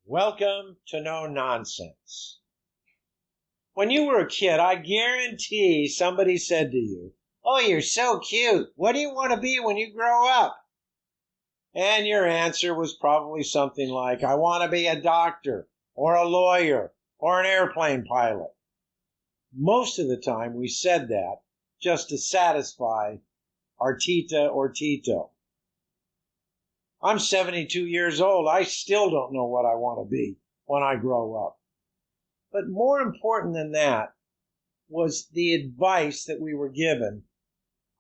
Welcome to No Nonsense. When you were a kid, I guarantee somebody said to you, "Oh, you're so cute. What do you want to be when you grow up?" And your answer was probably something like, "I want to be a doctor or a lawyer or an airplane pilot." Most of the time we said that just to satisfy our tita or tito. I'm 72 years old. I still don't know what I want to be when I grow up. But more important than that was the advice that we were given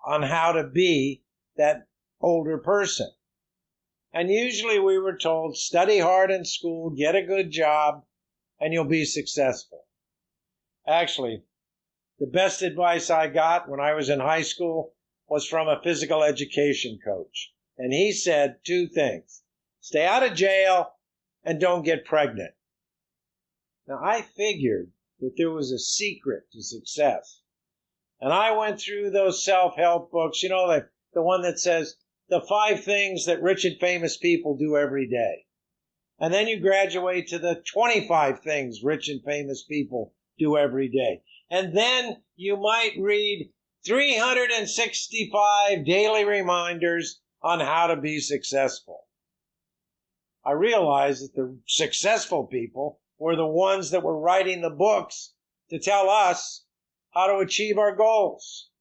on how to be that older person. And usually we were told, study hard in school, get a good job, and you'll be successful. Actually, the best advice I got when I was in high school was from a physical education coach. And he said two things: stay out of jail and don't get pregnant. Now, I figured that there was a secret to success. And I went through those self-help books, the one that says the 5 things that rich and famous people do every day. And then you graduate to the 25 things rich and famous people do every day. And then you might read 365 daily reminders on how to be successful. I realized that the successful people were the ones that were writing the books to tell us how to achieve our goals.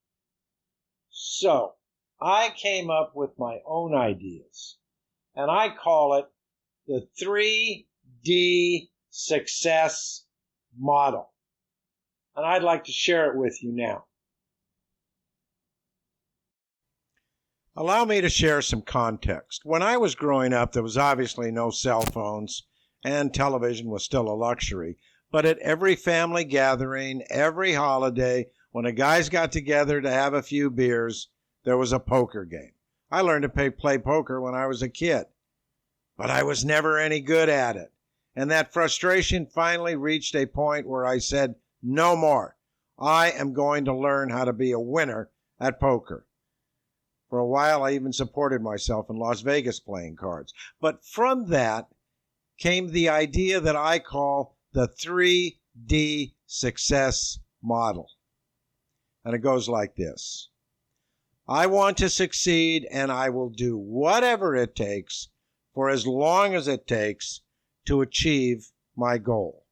So I came up with my own ideas, and I call it the 3D Success Model. And I'd like to share it with you now. Allow me to share some context. When I was growing up, there was obviously no cell phones, and television was still a luxury. But at every family gathering, every holiday, when the guys got together to have a few beers, there was a poker game. I learned to play poker when I was a kid, but I was never any good at it. And that frustration finally reached a point where I said, no more. I am going to learn how to be a winner at poker. For a while, I even supported myself in Las Vegas playing cards. But from that came the idea that I call the 3D Success Model. And it goes like this. I want to succeed, and I will do whatever it takes for as long as it takes to achieve my goal.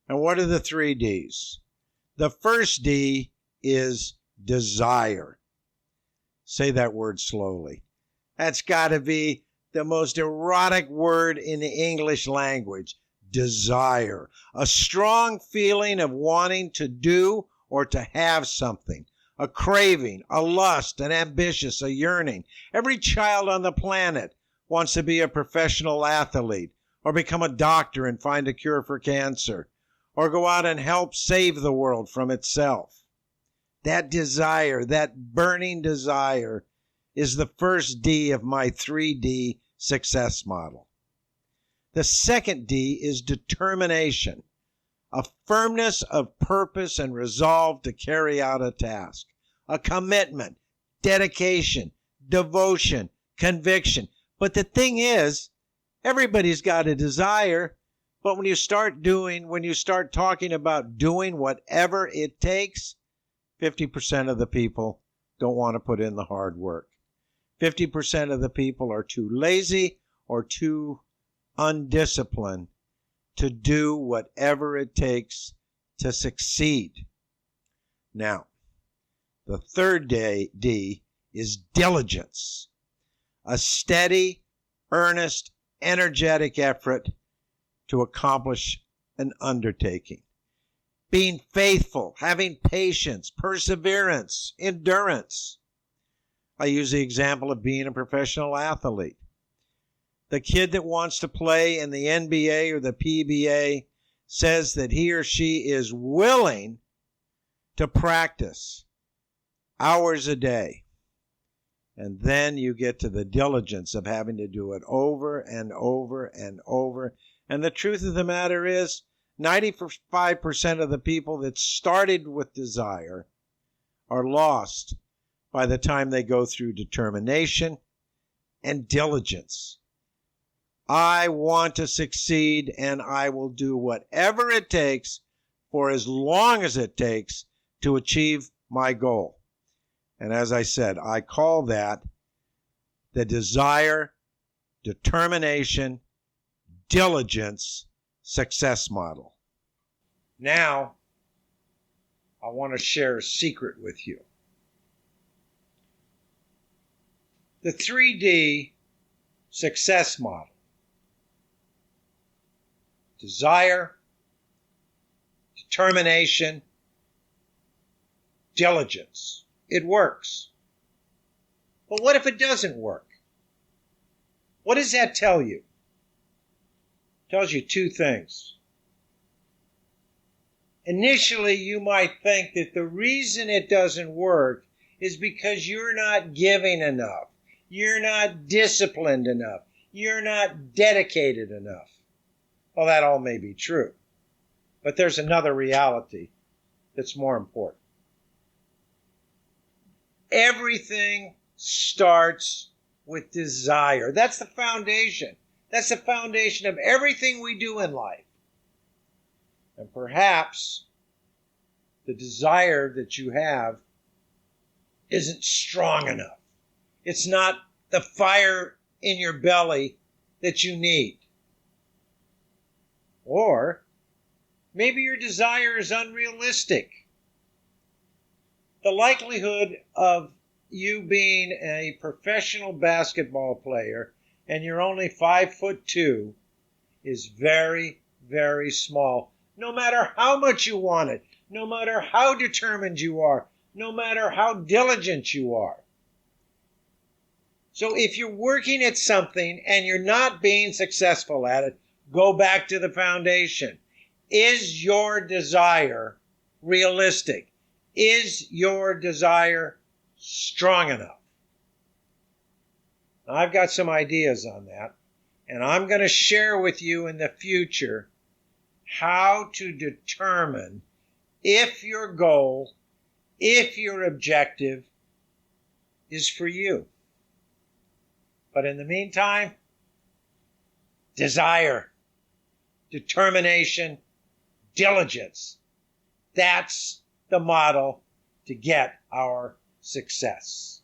And what are the 3 Ds? The first D is desire. Say that word slowly. That's got to be the most erotic word in the English language. Desire. A strong feeling of wanting to do or to have something. A craving, a lust, an ambitious, a yearning. Every child on the planet wants to be a professional athlete, or become a doctor and find a cure for cancer, or go out and help save the world from itself. That desire, that burning desire, is the first D of my 3D success model. The second D is determination, a firmness of purpose and resolve to carry out a task, a commitment, dedication, devotion, conviction. But the thing is, everybody's got a desire, but when you start talking about doing whatever it takes, 50% of the people don't want to put in the hard work. 50% of the people are too lazy or too undisciplined to do whatever it takes to succeed. Now, the third D is diligence, a steady, earnest, energetic effort to accomplish an undertaking. Being faithful, having patience, perseverance, endurance. I use the example of being a professional athlete. The kid that wants to play in the NBA or the PBA says that he or she is willing to practice hours a day. And then you get to the diligence of having to do it over and over and over. And the truth of the matter is, 95% of the people that started with desire are lost by the time they go through determination and diligence. I want to succeed, and I will do whatever it takes for as long as it takes to achieve my goal. And as I said, I call that the desire, determination, diligence success model. Now, I want to share a secret with you. The 3D success model. Desire, determination, diligence. It works. But what if it doesn't work? What does that tell you? It tells you two things. Initially, you might think that the reason it doesn't work is because you're not giving enough. You're not disciplined enough. You're not dedicated enough. Well, that all may be true. But there's another reality that's more important. Everything starts with desire. That's the foundation. That's the foundation of everything we do in life. And perhaps the desire that you have isn't strong enough. It's not the fire in your belly that you need. Or maybe your desire is unrealistic. The likelihood of you being a professional basketball player and you're only 5'2" is very, very small. No matter how much you want it, no matter how determined you are, no matter how diligent you are. So if you're working at something and you're not being successful at it, go back to the foundation. Is your desire realistic? Is your desire strong enough? Now, I've got some ideas on that, and I'm going to share with you in the future how to determine if your goal, if your objective is for you. But in the meantime, desire, determination, diligence. That's the model to get our success.